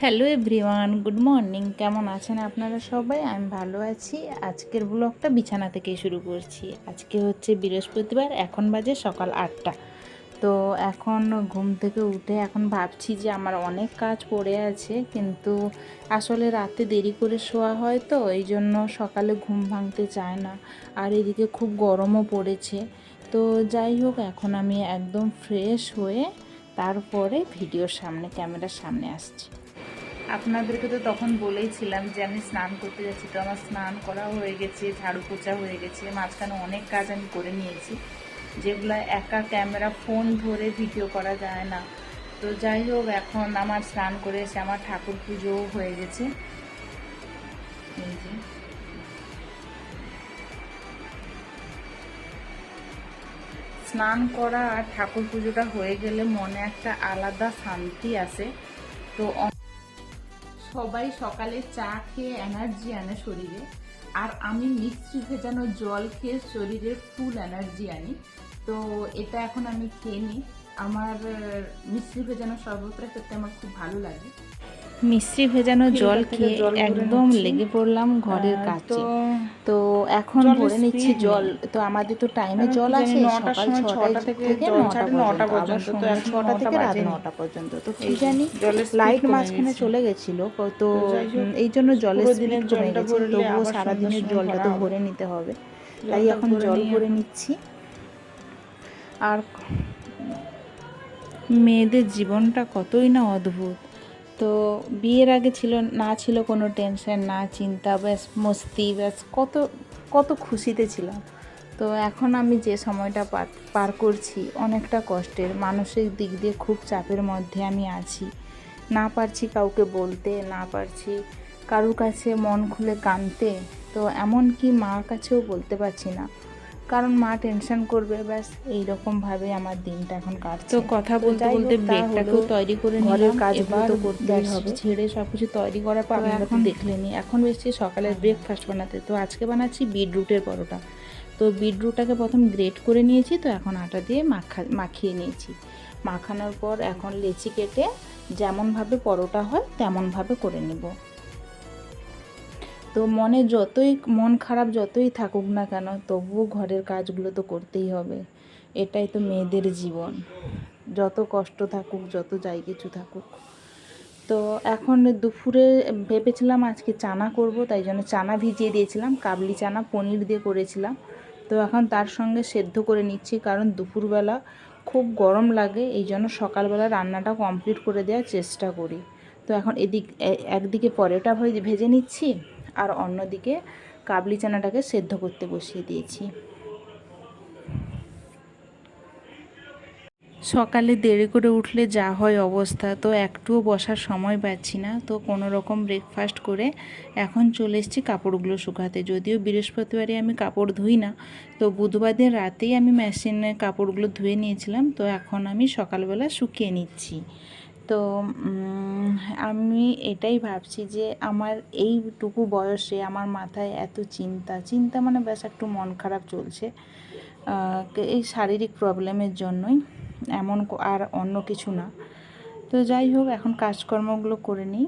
Hello everyone, good morning. কেমন আছেন আপনারা সবাই? আমি ভালো আছি। আজকের ব্লগটা বিছানা থেকেই শুরু করছি। আজকে হচ্ছে বৃহস্পতিবার, এখন বাজে সকাল 8টা। তো এখন ঘুম থেকে উঠে এখন ভাবছি যে আমার অনেক কাজ পড়ে আছে, কিন্তু আসলে রাতে দেরি করে শোয়া হয়, তো এই জন্য সকালে ঘুম ভাঙতে চায় না। আর এদিকে খুব গরমও পড়েছে। তো যাই হোক, এখন আমি একদম ফ্রেশ হয়ে তারপরে ভিডিওর সামনে, ক্যামেরার সামনে আসছি। আপনাদেরকে তো তখন বলেইছিলাম যে আমি স্নান করতে যাচ্ছি। তো আমার স্নান করা হয়ে গেছে, ঝাড়ু পোছা হয়ে গেছে, মাঝখানে অনেক কাজ আমি করে নিয়েছি, যেগুলো একা ক্যামেরা ফোন ধরে ভিডিও করা যায় না। তো যাই হোক, এখন আমার স্নান করে এসে আমার ঠাকুর পুজোও হয়ে গেছে। এই যে স্নান করা আর ঠাকুর পুজোটা হয়ে গেলে মনে একটা আলাদা শান্তি আসে। তো সবাই সকালে চা খেয়ে এনার্জি আনে শরীরে, আর আমি মিষ্টি ভেজানো জল খেয়ে শরীরের ফুল এনার্জি আনি। তো এটা এখন আমি খেয়ে নিই। আমার মিষ্টি ভেজানো শরবতটা খেতে আমার খুব ভালো লাগে। মিষ্টি ভেজানো জল খেয়ে একদম লেগে পড়লাম ঘরের কাছে। তো এখন ভরে নিচ্ছি জল। তো আমাদের তো টাইমে জল আসে সকাল 6টা থেকে 9টা পর্যন্ত, তো 6টা থেকে রাত 9টা পর্যন্ত। তো কি জানি লাইট মাঝখানে চলে গেছিলো, তো এই জন্য জলের স্পিড কমে গেছে। তবুও সারাদিনের জলটা তো ভরে নিতে হবে, তাই এখন জল ভরে নিচ্ছি। আর মেয়েদের জীবনটা কতই না অদ্ভুত। তো বিয়ের আগে ছিল কোনো টেনশন, না চিন্তা, ব্যাস মস্তি, ব্যাস কত কত খুশিতে ছিলাম। তো এখন আমি যে সময়টা পার করছি অনেকটা কষ্টের, মানসিক দিক দিয়ে খুব চাপের মধ্যে আমি আছি। না পারছি কাউকে বলতে, না পারছি কারুর কাছে মন খুলে কাঁদতে। তো এমনকি মার কাছেও বলতে পারছি না, কারণ মা টেনশন করবে। ব্যাস এইরকমভাবে আমার দিনটা এখন কাটছে। তো কথা বলতে বলতে ব্রেকটাকেও তৈরি করে ঘরের কাজগুলো তো করতেই হবে, ছেড়ে সব কিছু তৈরি করার পর আপনারা তো দেখলেনি। এখন বেশি সকালের ব্রেকফাস্ট বানাতে, তো আজকে বানাচ্ছি বিটরুটের পরোটা। তো বিটরুটটাকে প্রথম গ্রেট করে নিয়েছি, তো এখন আটা দিয়ে মাখিয়ে নিয়েছি। মাখানোর পর এখন লেচি কেটে যেমনভাবে পরোটা হয় তেমনভাবে করে নেব। তো মন খারাপ যতই থাকুক না কেন, তবুও ঘরের কাজগুলো তো করতেই হবে। এটাই তো মেয়েদের জীবন, যত কষ্ট থাকুক, যত যাই কিছু থাকুক। তো এখন দুপুরে ভেবেছিলাম আজকে চানা করব, তাই জন্য চানা ভিজিয়ে দিয়েছিলাম। কাবলি চানা পনির দিয়ে করেছিলাম। তো এখন তার সঙ্গে সেদ্ধ করে নিচ্ছি, কারণ দুপুরবেলা খুব গরম লাগে, এই জন্য সকালবেলা রান্নাটা কমপ্লিট করে দেওয়ার চেষ্টা করি। তো এখন একদিকে পরোটা ভেজে নিচ্ছি, আর অন্যদিকে কাবলি চানাটাকে সেদ্ধ করতে বসিয়ে দিয়েছি। সকালে দেরি করে উঠলে যা হয় অবস্থা, তো একটুও বসার সময় পাচ্ছি না। তো কোনো রকম ব্রেকফাস্ট করে এখন চলে এসেছি কাপড়গুলো শুকাতে। যদিও বৃহস্পতিবারে আমি কাপড় ধুই না, তো বুধবার দিন রাতেই আমি মেশিনে কাপড়গুলো ধুয়ে নিয়েছিলাম। তো এখন আমি সকালবেলা শুকিয়ে নিচ্ছি। তো আমি এটাই ভাবছি যে আমার এইটুকু বয়সে আমার মাথায় এত চিন্তা মানে ব্যাস একটু মন খারাপ চলছে, এই শারীরিক প্রবলেমের জন্যই, এমন আর অন্য কিছু না। তো যাই হোক, এখন কাজকর্মগুলো করে নিই।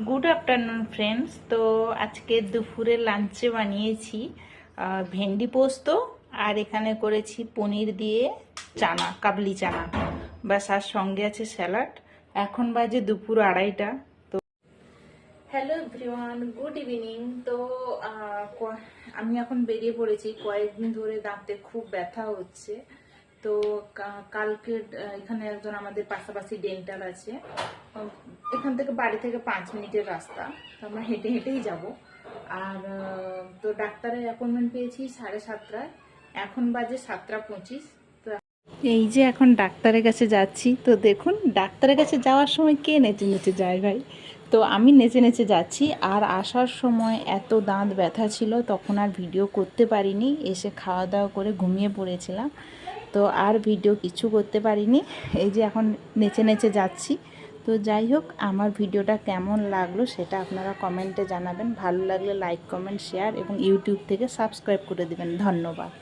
Good afternoon friends. তো আজকে দুপুরে লাঞ্চে বানিয়েছি ভেন্ডি পোস্ত, আর এখানে করেছি পনির দিয়ে চানা, কাবলি চানা, ব্যাস, আর সঙ্গে আছে স্যালাড। এখন বাজে দুপুর 2:30টা। তো হ্যালো এভরিওয়ান, গুড ইভিনিং। তো আমি এখন বেরিয়ে পড়েছি। কয়েকদিন ধরে দাঁতে খুব ব্যথা হচ্ছে। তো কালকে এখানে একজন আমাদের পাশাপাশি ডেন্টাল আছে, এখান থেকে বাড়ি থেকে 5 মিনিটের রাস্তা, তো আমরা হেঁটে হেঁটেই যাব। আর তো ডাক্তারের অ্যাপয়েন্টমেন্ট পেয়েছি 7:30টায়, এখন বাজে 7:25। তো এই যে এখন ডাক্তারের কাছে যাচ্ছি। তো দেখুন, ডাক্তারের কাছে যাওয়ার সময় কে নেচে নেচে যায় ভাই? তো আমি নেচে নেচে যাচ্ছি। আর আসার সময় এত দাঁত ব্যথা ছিল, তখন আর ভিডিও করতে পারিনি। এসে খাওয়া দাওয়া করে ঘুমিয়ে পড়েছিলাম, তো আর ভিডিও কিছু করতে পারিনি। এই যে এখন নেচে নেচে যাচ্ছি। তো যাই হোক, আমার ভিডিওটা কেমন লাগলো সেটা আপনারা কমেন্টে জানাবেন। ভালো লাগলে লাইক, কমেন্ট, শেয়ার এবং ইউটিউব থেকে সাবস্ক্রাইব করে দেবেন। ধন্যবাদ।